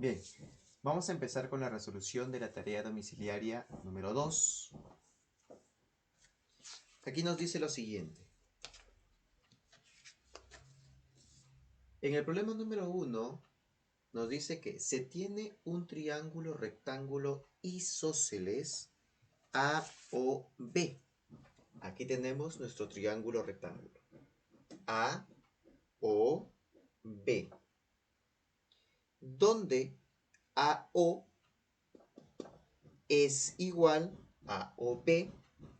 Bien, vamos a empezar con la resolución de la tarea domiciliaria número 2. Aquí nos dice lo siguiente. En el problema número 1 nos dice que se tiene un triángulo rectángulo isósceles AOB. Aquí tenemos nuestro triángulo rectángulo. AOB. Donde AO es igual a OB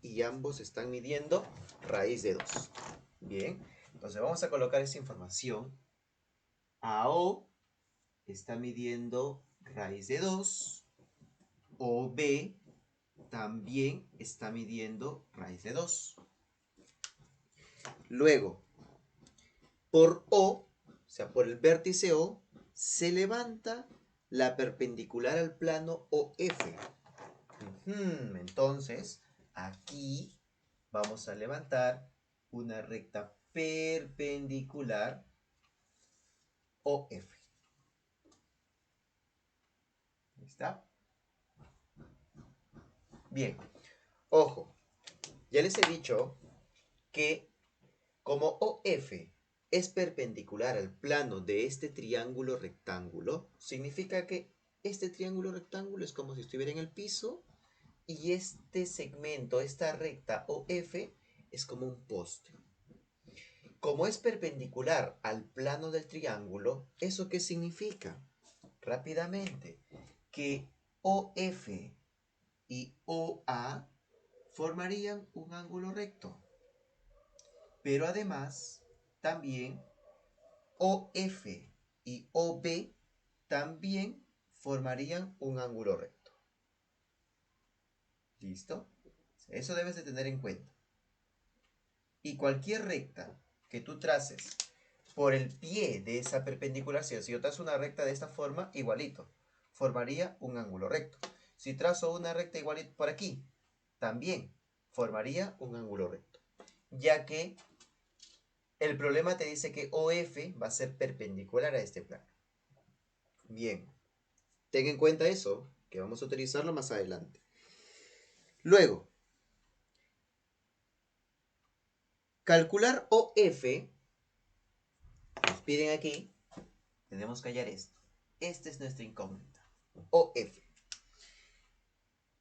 y ambos están midiendo raíz de 2. Bien, entonces vamos a colocar esa información. AO está midiendo raíz de 2. OB también está midiendo raíz de 2. Luego, por O, o sea, por el vértice O, se levanta la perpendicular al plano OF. Entonces, aquí vamos a levantar una recta perpendicular OF. ¿Ahí está? Bien, ojo, ya les he dicho que como OF es perpendicular al plano de este triángulo rectángulo, significa que este triángulo rectángulo es como si estuviera en el piso y este segmento, esta recta OF, es como un poste. Como es perpendicular al plano del triángulo, ¿eso qué significa? Rápidamente, que OF y OA formarían un ángulo recto. Pero además, también OF y OB también formarían un ángulo recto. ¿Listo? Eso debes de tener en cuenta. Y cualquier recta que tú traces por el pie de esa perpendicular, si yo trazo una recta de esta forma, igualito, formaría un ángulo recto. Si trazo una recta igualito por aquí, también formaría un ángulo recto. Ya que el problema te dice que OF va a ser perpendicular a este plano. Bien, ten en cuenta eso, que vamos a utilizarlo más adelante. Luego, calcular OF, nos piden aquí, tenemos que hallar esto. Esta es nuestra incógnita, OF.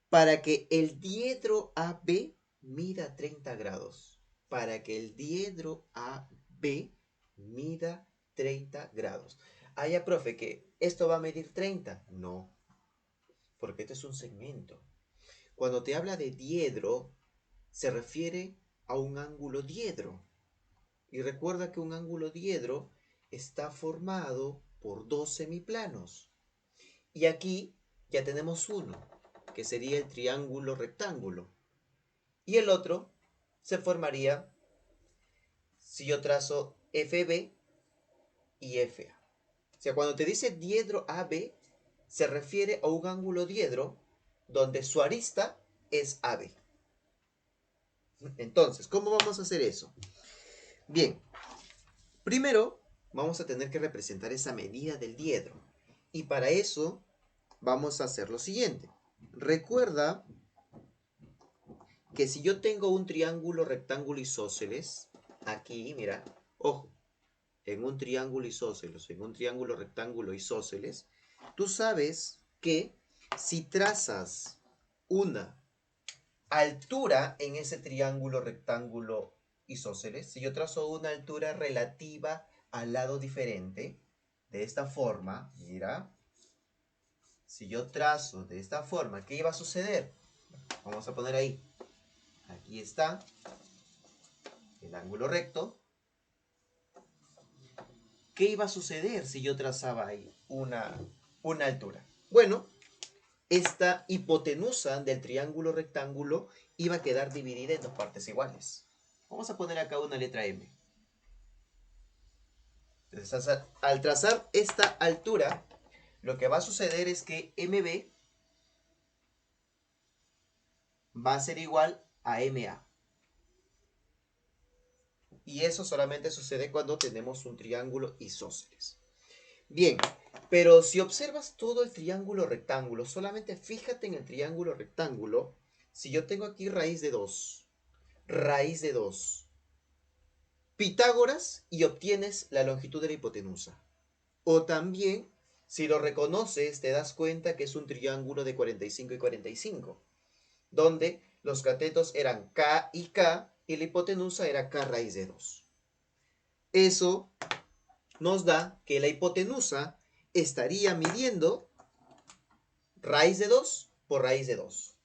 Para que el diedro AB mida 30 grados. Para que el diedro AB mida 30 grados. Ah, ya, profe, que esto va a medir 30. No, porque este es un segmento. Cuando te habla de diedro, se refiere a un ángulo diedro. Y recuerda que un ángulo diedro está formado por dos semiplanos. Y aquí ya tenemos uno, que sería el triángulo rectángulo. Y el otro se formaría si yo trazo FB y FA. O sea, cuando te dice diedro AB, se refiere a un ángulo diedro donde su arista es AB. Entonces, ¿cómo vamos a hacer eso? Bien, primero vamos a tener que representar esa medida del diedro. Y para eso vamos a hacer lo siguiente. Recuerda que si yo tengo un triángulo rectángulo isósceles, aquí, mira, ojo, en un triángulo isósceles, en un triángulo rectángulo isósceles, tú sabes que si trazas una altura en ese triángulo rectángulo isósceles, si yo trazo una altura relativa al lado diferente, de esta forma, mira, si yo trazo de esta forma, ¿qué iba a suceder? Vamos a poner ahí, aquí está el ángulo recto. ¿Qué iba a suceder si yo trazaba ahí una altura? Bueno, esta hipotenusa del triángulo rectángulo iba a quedar dividida en dos partes iguales. Vamos a poner acá una letra M. Entonces, al trazar esta altura, lo que va a suceder es que MB va a ser igual a MA. Y eso solamente sucede cuando tenemos un triángulo isósceles. Bien, Pero si observas todo el triángulo rectángulo, solamente fíjate en el triángulo rectángulo. Si yo tengo aquí raíz de 2, Pitágoras y obtienes la longitud de la hipotenusa. O también, si lo reconoces, te das cuenta que es un triángulo de 45 y 45, donde los catetos eran K y la hipotenusa era K raíz de 2. Eso nos da que la hipotenusa estaría midiendo raíz de 2 por raíz de 2.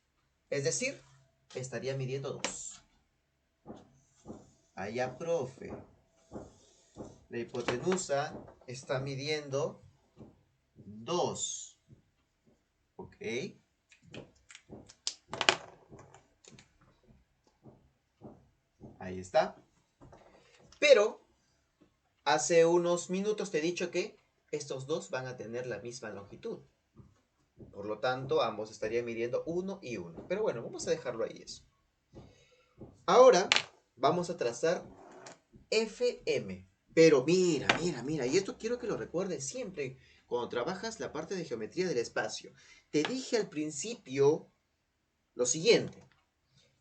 Es decir, estaría midiendo 2. Allá, profe. La hipotenusa está midiendo 2. ¿Ok? Ahí está. Pero hace unos minutos te he dicho que estos dos van a tener la misma longitud. Por lo tanto, ambos estarían midiendo 1 y 1. Pero bueno, vamos a dejarlo ahí eso. Ahora vamos a trazar FM. Pero mira, y esto quiero que lo recuerdes siempre cuando trabajas la parte de geometría del espacio. Te dije al principio lo siguiente,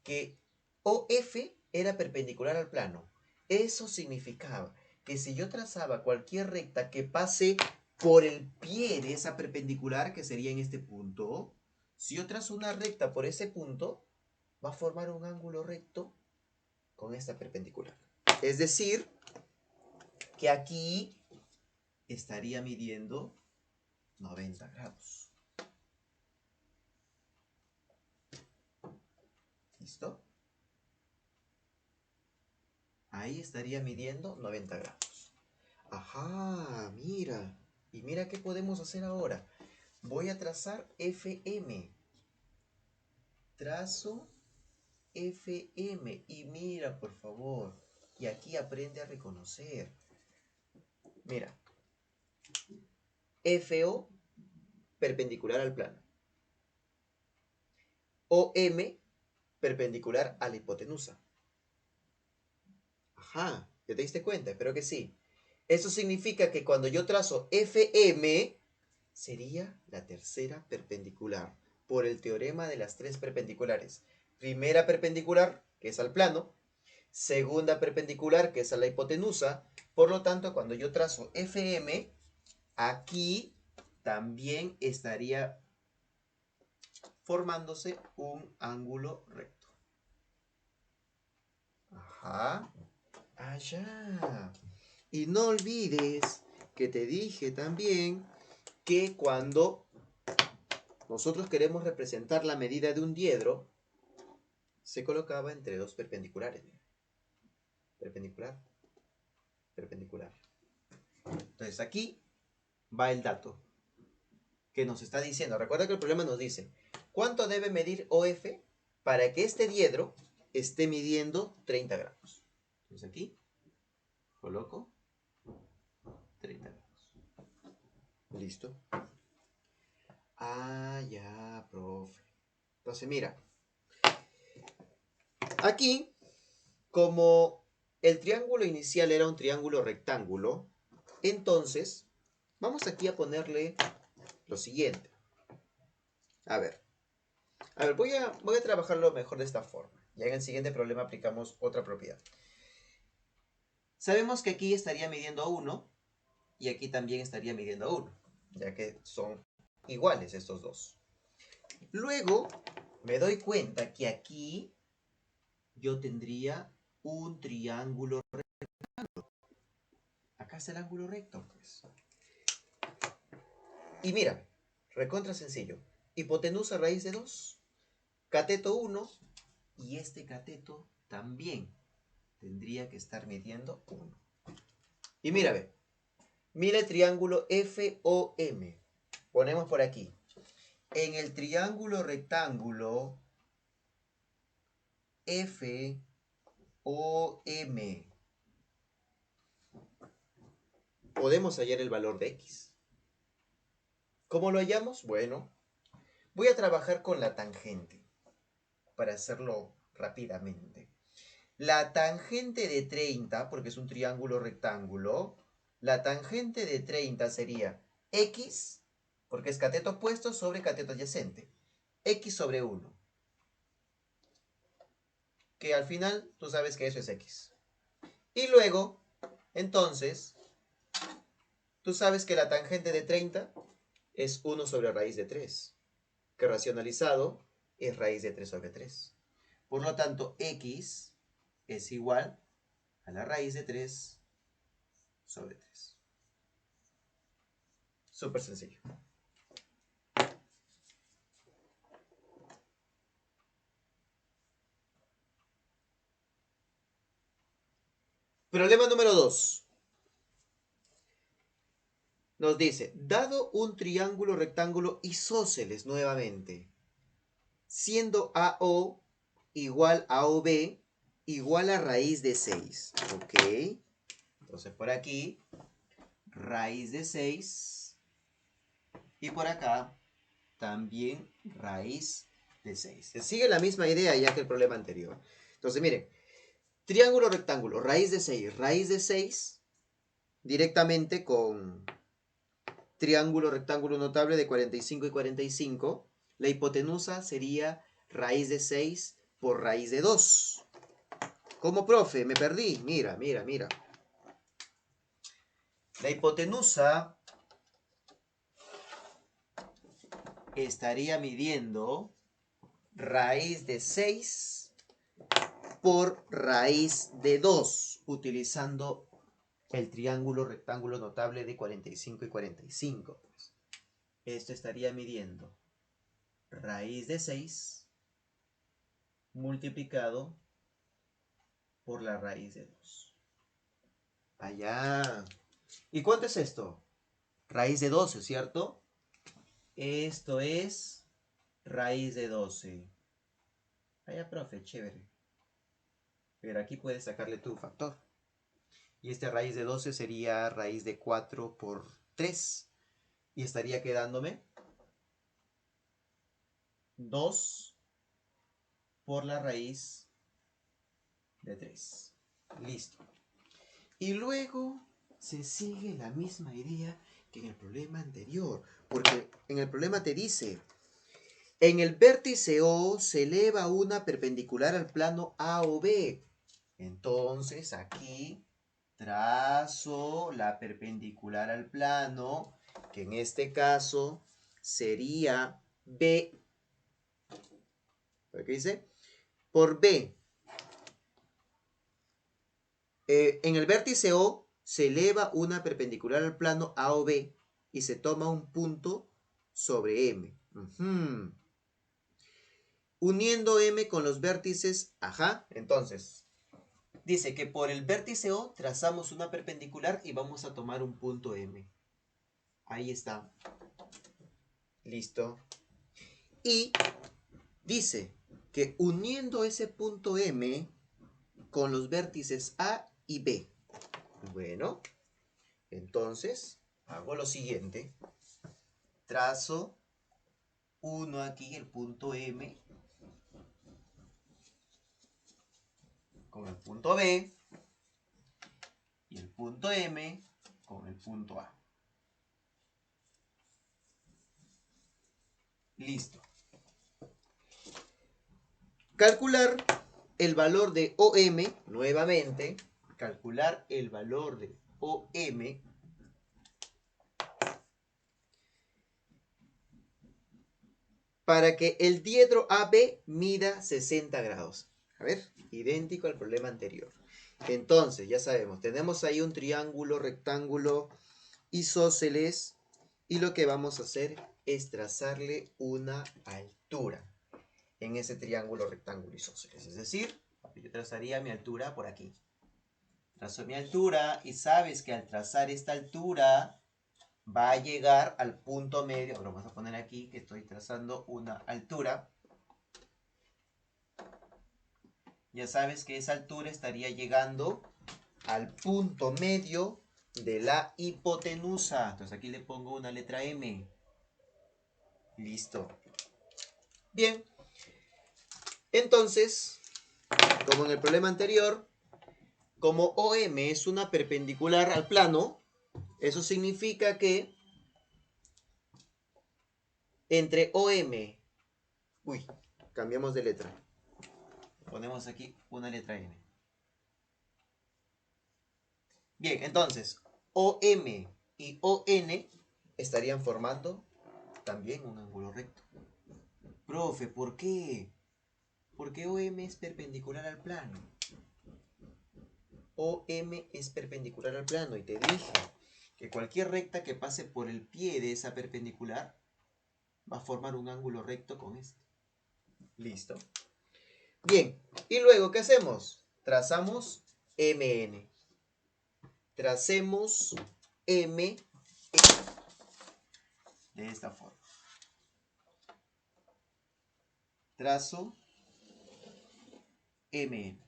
que OF era perpendicular al plano. Eso significaba que si yo trazaba cualquier recta que pase por el pie de esa perpendicular, que sería en este punto, si yo trazo una recta por ese punto, va a formar un ángulo recto con esta perpendicular. Es decir, que aquí estaría midiendo 90 grados. ¿Listo? Ahí estaría midiendo 90 grados. Ajá, mira. Y mira qué podemos hacer ahora. Voy a trazar FM. Trazo FM. Y mira, por favor. Y aquí aprende a reconocer. Mira. FO perpendicular al plano. OM perpendicular a la hipotenusa. Ajá, ¿ya te diste cuenta? Espero que sí. Eso significa que cuando yo trazo FM, sería la tercera perpendicular, por el teorema de las tres perpendiculares. Primera perpendicular, que es al plano. Segunda perpendicular, que es a la hipotenusa. Por lo tanto, cuando yo trazo FM, aquí también estaría formándose un ángulo recto. Ajá. Allá. Y no olvides que te dije también que cuando nosotros queremos representar la medida de un diedro, se colocaba entre dos perpendiculares. Perpendicular, perpendicular. Entonces aquí va el dato que nos está diciendo. Recuerda que el problema nos dice, ¿cuánto debe medir OF para que este diedro esté midiendo 30 grados? Entonces aquí coloco 30 grados. ¿Listo? Ah, ya, profe. Entonces, mira. Aquí, como el triángulo inicial era un triángulo rectángulo, entonces, vamos aquí a ponerle lo siguiente. A ver, voy a trabajarlo mejor de esta forma. Ya en el siguiente problema aplicamos otra propiedad. Sabemos que aquí estaría midiendo 1 y aquí también estaría midiendo 1, ya que son iguales estos dos. Luego, me doy cuenta que aquí yo tendría un triángulo recto. Acá está el ángulo recto, pues. Y mira, recontra sencillo. Hipotenusa raíz de 2, cateto 1, y este cateto también tendría que estar midiendo 1. Y mira, ve, mira el triángulo FOM. Ponemos por aquí. En el triángulo rectángulo FOM podemos hallar el valor de X. ¿Cómo lo hallamos? Bueno, voy a trabajar con la tangente para hacerlo rápidamente. La tangente de 30, porque es un triángulo rectángulo, la tangente de 30 sería X, porque es cateto opuesto sobre cateto adyacente. X sobre 1. Que al final tú sabes que eso es X. Y luego, entonces, tú sabes que la tangente de 30 es 1 sobre raíz de 3. Que racionalizado es raíz de 3 sobre 3. Por lo tanto, X es igual a la raíz de 3 sobre 3. Súper sencillo. Problema número 2. Nos dice, dado un triángulo rectángulo isósceles nuevamente, siendo AO igual a OB igual a raíz de 6. Ok. Entonces por aquí, raíz de 6. Y por acá, también raíz de 6. Se sigue la misma idea ya que el problema anterior. Entonces miren, triángulo rectángulo, raíz de 6, directamente con triángulo rectángulo notable de 45 y 45. La hipotenusa sería raíz de 6 por raíz de 2. ¿Cómo, profe? Me perdí. Mira, mira, mira. La hipotenusa estaría midiendo raíz de 6 por raíz de 2, utilizando el triángulo rectángulo notable de 45 y 45. Pues. Esto estaría midiendo raíz de 6 multiplicado por la raíz de 2. Allá. ¿Y cuánto es esto? Raíz de 12, ¿cierto? Esto es raíz de 12. Allá, profe, chévere. Pero aquí puedes sacarle tu factor. Y esta raíz de 12 sería raíz de 4 por 3. Y estaría quedándome 2 por la raíz de 3. Listo. Y luego se sigue la misma idea que en el problema anterior. Porque en el problema te dice, en el vértice O se eleva una perpendicular al plano A o B. Entonces aquí trazo la perpendicular al plano, que en este caso sería B. ¿Qué dice? Por B. En el vértice O se eleva una perpendicular al plano A o B y se toma un punto sobre M. Uniendo M con los vértices, entonces, dice que por el vértice O trazamos una perpendicular y vamos a tomar un punto M. Ahí está. Listo. Y dice que uniendo ese punto M con los vértices A y B. Bueno, entonces hago lo siguiente. Trazo uno aquí, el punto M, con el punto B, y el punto M con el punto A. Listo. Calcular el valor de OM, nuevamente, calcular el valor de OM para que el diedro AB mida 60 grados. A ver, idéntico al problema anterior. Entonces, ya sabemos, tenemos ahí un triángulo rectángulo isósceles y lo que vamos a hacer es trazarle una altura en ese triángulo rectángulo isósceles. Es decir, yo trazaría mi altura por aquí. Trazo mi altura y sabes que al trazar esta altura va a llegar al punto medio. Ahora vamos a poner aquí que estoy trazando una altura. Ya sabes que esa altura estaría llegando al punto medio de la hipotenusa. Entonces aquí le pongo una letra M. Listo. Bien. Entonces, como en el problema anterior, como OM es una perpendicular al plano, eso significa que entre OM. Uy, cambiamos de letra. Ponemos aquí una letra N. Bien, entonces, OM y ON estarían formando también un ángulo recto. Profe, ¿por qué? Porque OM es perpendicular al plano. OM es perpendicular al plano y te dije que cualquier recta que pase por el pie de esa perpendicular va a formar un ángulo recto con este. Listo. Bien, y luego, ¿qué hacemos? Trazamos MN. Tracemos M de esta forma. Trazo MN.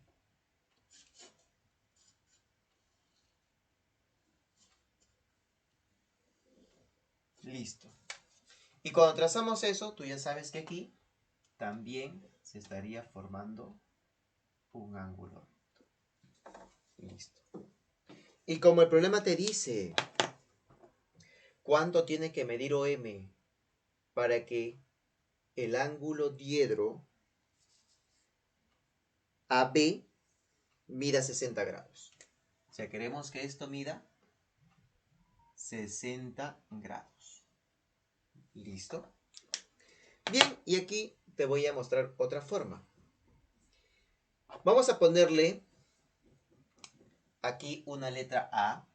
Listo. Y cuando trazamos eso, tú ya sabes que aquí también se estaría formando un ángulo recto. Listo. Y como el problema te dice cuánto tiene que medir OM para que el ángulo diedro AB mida 60 grados. O sea, queremos que esto mida 60 grados. ¿Listo? Bien, y aquí te voy a mostrar otra forma. Vamos a ponerle aquí una letra A.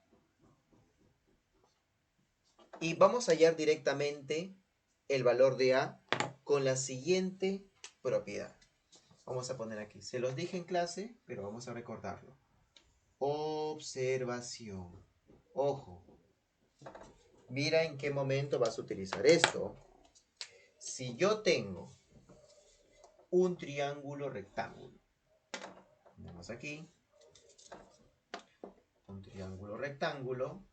Y vamos a hallar directamente el valor de A con la siguiente propiedad. Vamos a poner aquí. Se los dije en clase, pero vamos a recordarlo. Observación. Ojo. Mira en qué momento vas a utilizar esto. Si yo tengo un triángulo rectángulo. Tenemos aquí un triángulo rectángulo.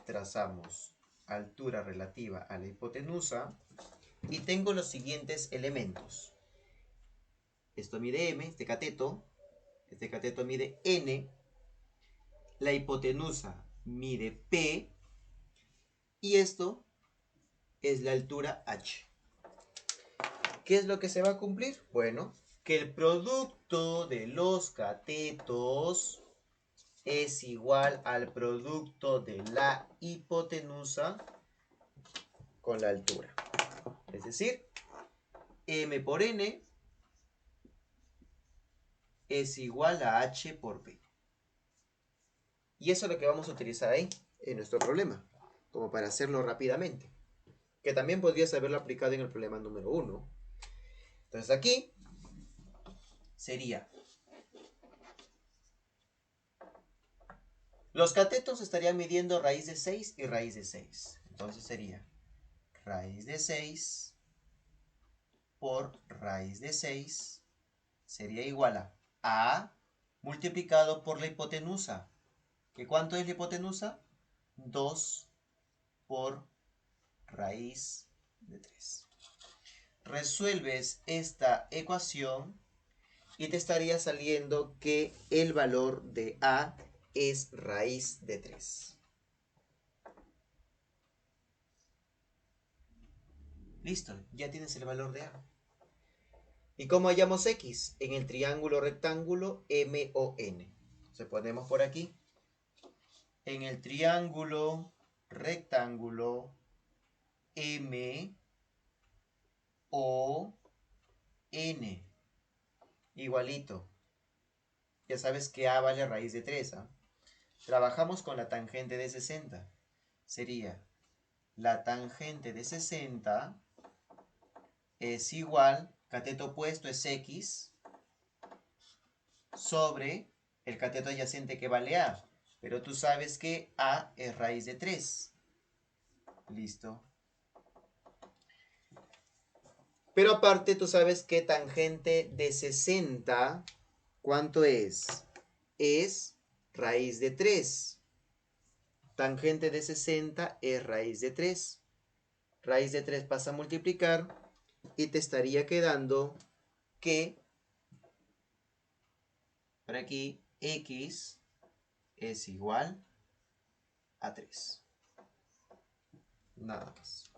Trazamos altura relativa a la hipotenusa. Y tengo los siguientes elementos. Esto mide M, este cateto mide N, la hipotenusa mide P, y esto es la altura H. ¿Qué es lo que se va a cumplir? Bueno, que el producto de los catetos es igual al producto de la hipotenusa con la altura. Es decir, M por N es igual a H por P. Y eso es lo que vamos a utilizar ahí en nuestro problema, como para hacerlo rápidamente. Que también podrías haberlo aplicado en el problema número 1. Entonces aquí sería: los catetos estarían midiendo raíz de 6 y raíz de 6. Entonces sería raíz de 6 por raíz de 6 sería igual a multiplicado por la hipotenusa. ¿Que cuánto es la hipotenusa? 2 por raíz de 3. Resuelves esta ecuación y te estaría saliendo que el valor de A es raíz de 3. Listo, ya tienes el valor de A. ¿Y cómo hallamos X? En el triángulo rectángulo MON. Entonces ponemos por aquí. En el triángulo rectángulo MON. Igualito. Ya sabes que A vale raíz de 3. ¿Ah? Trabajamos con la tangente de 60. Sería la tangente de 60 es igual, cateto opuesto es X, sobre el cateto adyacente que vale A. Pero tú sabes que A es raíz de 3. Listo. Pero aparte tú sabes que tangente de 60, ¿cuánto es? Es raíz de 3. Tangente de 60 es raíz de 3. Raíz de 3 pasa a multiplicar y te estaría quedando que por aquí X es igual a 3. Nada más.